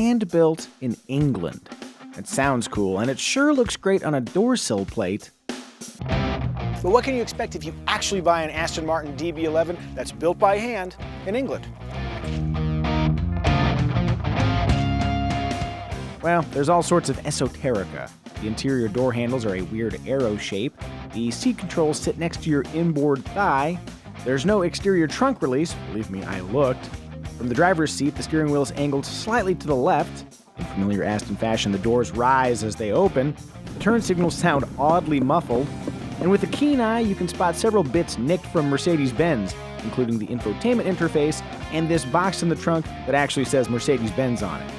hand-built in England. It sounds cool, and it sure looks great on a door sill plate. But what can you expect if you actually buy an Aston Martin DB11 that's built by hand in England? Well, there's all sorts of esoterica. The interior door handles are a weird arrow shape. The seat controls sit next to your inboard thigh. There's no exterior trunk release. Believe me, I looked. From the driver's seat, the steering wheel is angled slightly to the left. In familiar Aston fashion, the doors rise as they open. The turn signals sound oddly muffled. And with a keen eye, you can spot several bits nicked from Mercedes-Benz, including the infotainment interface and this box in the trunk that actually says Mercedes-Benz on it.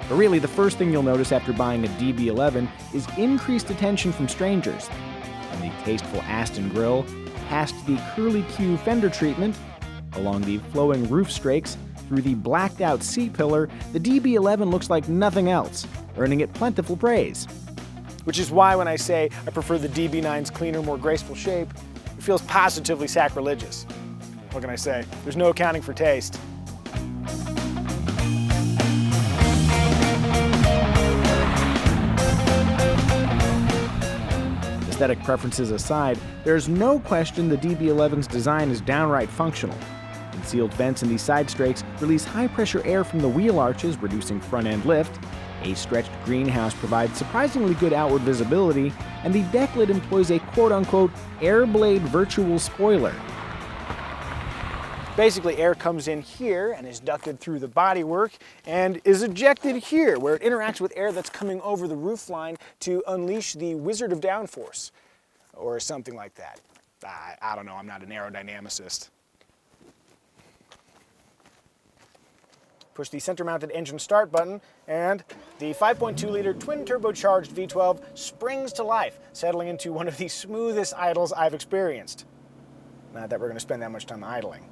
But really, the first thing you'll notice after buying a DB11 is increased attention from strangers. From the tasteful Aston grille, past the curly-Q fender treatment, along the flowing roof strakes, through the blacked-out C-pillar, the DB11 looks like nothing else, earning it plentiful praise. Which is why when I say I prefer the DB9's cleaner, more graceful shape, it feels positively sacrilegious. What can I say? There's no accounting for taste. Aesthetic preferences aside, there's no question the DB11's design is downright functional. Concealed vents in these side strakes release high-pressure air from the wheel arches, reducing front-end lift. A stretched greenhouse provides surprisingly good outward visibility, and the deck lid employs a quote-unquote air blade virtual spoiler. Basically, air comes in here and is ducted through the bodywork and is ejected here, where it interacts with air that's coming over the roofline to unleash the Wizard of Downforce, or something like that. I don't know, I'm not an aerodynamicist. Push the center-mounted engine start button, and the 5.2-liter twin-turbocharged V12 springs to life, settling into one of the smoothest idles I've experienced. Not that we're going to spend that much time idling.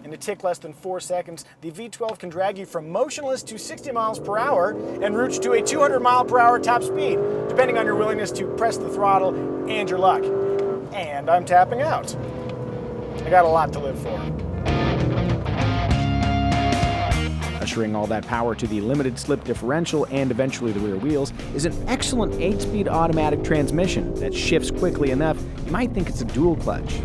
In a tick less than 4 seconds, the V12 can drag you from motionless to 60 miles per hour and route to a 200 mile per hour top speed, depending on your willingness to press the throttle and your luck. And I'm tapping out. I got a lot to live for. Ushering all that power to the limited slip differential and eventually the rear wheels is an excellent 8-speed automatic transmission that shifts quickly enough you might think it's a dual clutch.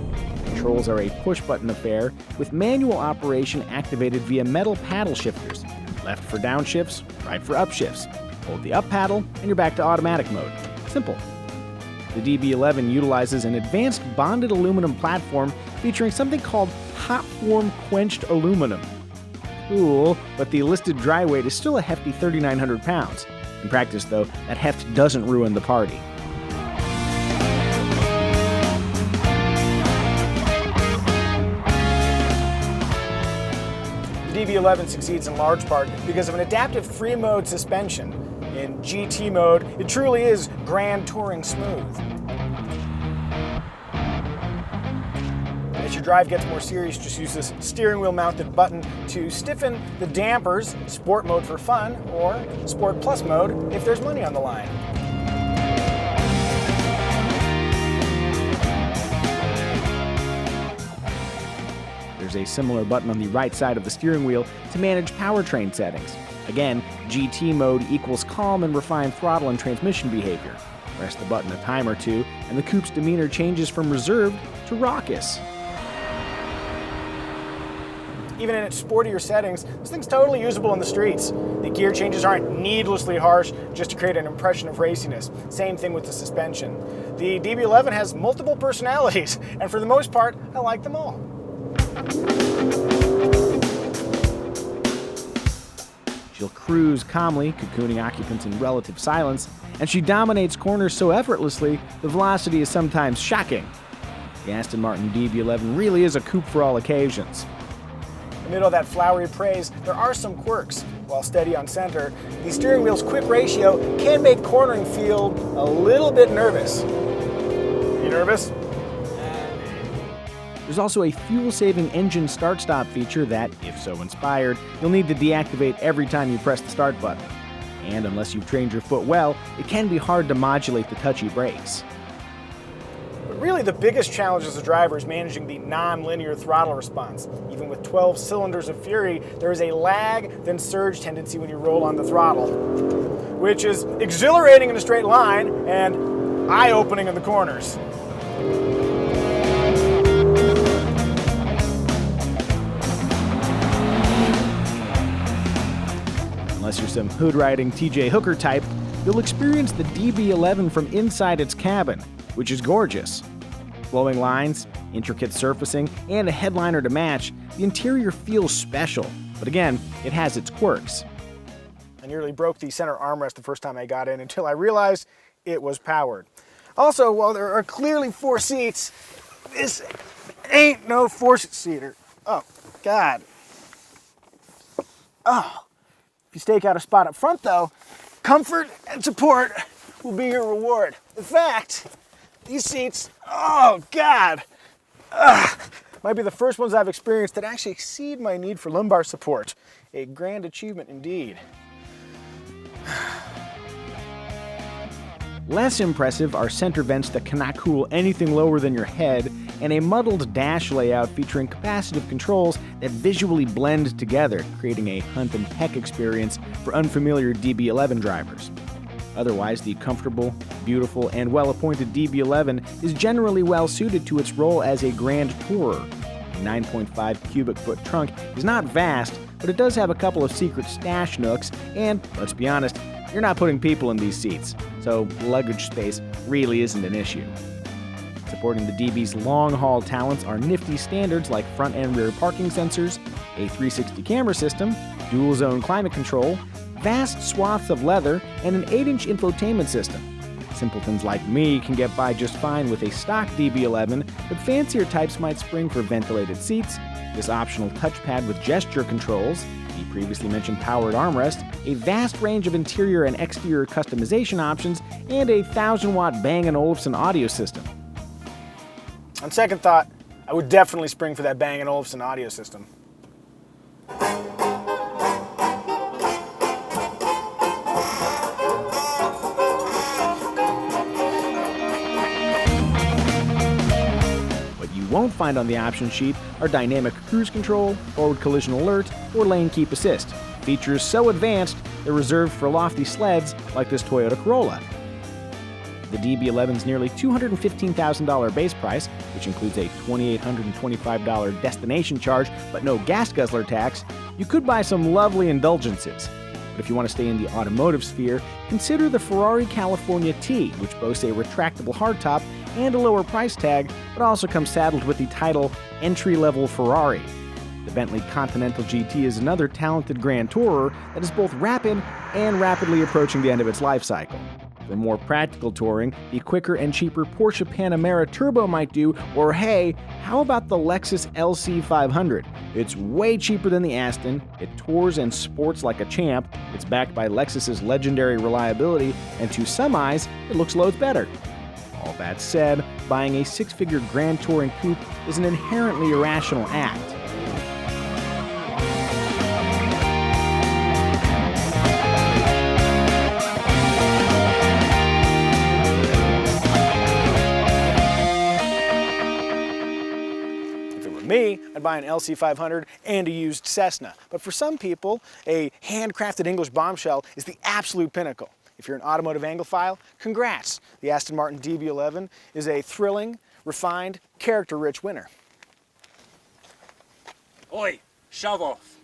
Controls are a push-button affair with manual operation activated via metal paddle shifters. Left for downshifts, right for upshifts. Hold the up paddle and you're back to automatic mode. Simple. The DB11 utilizes an advanced bonded aluminum platform featuring something called hot form quenched aluminum. Cool, but the listed dry weight is still a hefty 3,900 pounds. In practice, though, that heft doesn't ruin the party. The DB11 succeeds in large part because of an adaptive three-mode suspension. In GT mode, it truly is grand touring smooth. As your drive gets more serious, just use this steering wheel mounted button to stiffen the dampers, Sport mode for fun, or Sport Plus mode if there's money on the line. There's a similar button on the right side of the steering wheel to manage powertrain settings. Again, GT mode equals calm and refined throttle and transmission behavior. Press the button a time or two, and the coupe's demeanor changes from reserved to raucous. Even in its sportier settings, this thing's totally usable in the streets. The gear changes aren't needlessly harsh just to create an impression of raciness. Same thing with the suspension. The DB11 has multiple personalities, and for the most part, I like them all. She'll cruise calmly, cocooning occupants in relative silence, and she dominates corners so effortlessly, the velocity is sometimes shocking. The Aston Martin DB11 really is a coupe for all occasions. Amid all that flowery praise, there are some quirks. While steady on center, the steering wheel's quick ratio can make cornering feel a little bit nervous. You nervous? There's also a fuel-saving engine start-stop feature that, if so inspired, you'll need to deactivate every time you press the start button. And unless you've trained your foot well, it can be hard to modulate the touchy brakes. But really the biggest challenge as a driver is managing the non-linear throttle response. Even with 12 cylinders of fury, there is a lag, then surge tendency when you roll on the throttle, which is exhilarating in a straight line and eye-opening in the corners. Unless you're some hood-riding TJ Hooker type, you'll experience the DB11 from inside its cabin, which is gorgeous. Flowing lines, intricate surfacing, and a headliner to match, the interior feels special, but again, it has its quirks. I nearly broke the center armrest the first time I got in until I realized it was powered. Also, while there are clearly 4 seats, this ain't no 4-seater. Oh, God. Oh. If you stake out a spot up front though, comfort and support will be your reward. In fact, these seats, oh God, might be the first ones I've experienced that actually exceed my need for lumbar support. A grand achievement indeed. Less impressive are center vents that cannot cool anything lower than your head, and a muddled dash layout featuring capacitive controls that visually blend together, creating a hunt and peck experience for unfamiliar DB11 drivers. Otherwise, the comfortable, beautiful, and well-appointed DB11 is generally well suited to its role as a grand tourer. A 9.5 cubic foot trunk is not vast, but it does have a couple of secret stash nooks, and, let's be honest, you're not putting people in these seats, so luggage space really isn't an issue. Supporting the DB's long-haul talents are nifty standards like front and rear parking sensors, a 360 camera system, dual-zone climate control, vast swaths of leather, and an 8-inch infotainment system. Simpletons like me can get by just fine with a stock DB11, but fancier types might spring for ventilated seats, this optional touchpad with gesture controls, the previously mentioned powered armrest, a vast range of interior and exterior customization options, and a 1,000-watt Bang & Olufsen audio system. On second thought, I would definitely spring for that Bang & Olufsen audio system. Won't find on the option sheet are dynamic cruise control, forward collision alert, or lane keep assist. Features so advanced, they're reserved for lofty sleds like this Toyota Corolla. The DB11's nearly $215,000 base price, which includes a $2,825 destination charge but no gas guzzler tax, you could buy some lovely indulgences. But if you want to stay in the automotive sphere, consider the Ferrari California T, which boasts a retractable hardtop and a lower price tag, but also comes saddled with the title Entry-Level Ferrari. The Bentley Continental GT is another talented grand tourer that is both rapid and rapidly approaching the end of its life cycle. For more practical touring, the quicker and cheaper Porsche Panamera Turbo might do, or hey, how about the Lexus LC500? It's way cheaper than the Aston, it tours and sports like a champ, it's backed by Lexus's legendary reliability, and to some eyes, it looks loads better. All that said, buying a 6-figure grand touring coupe is an inherently irrational act. If it were me, I'd buy an LC500 and a used Cessna. But for some people, a handcrafted English bombshell is the absolute pinnacle. If you're an automotive Anglophile, congrats! The Aston Martin DB11 is a thrilling, refined, character-rich winner. Oi, shove off.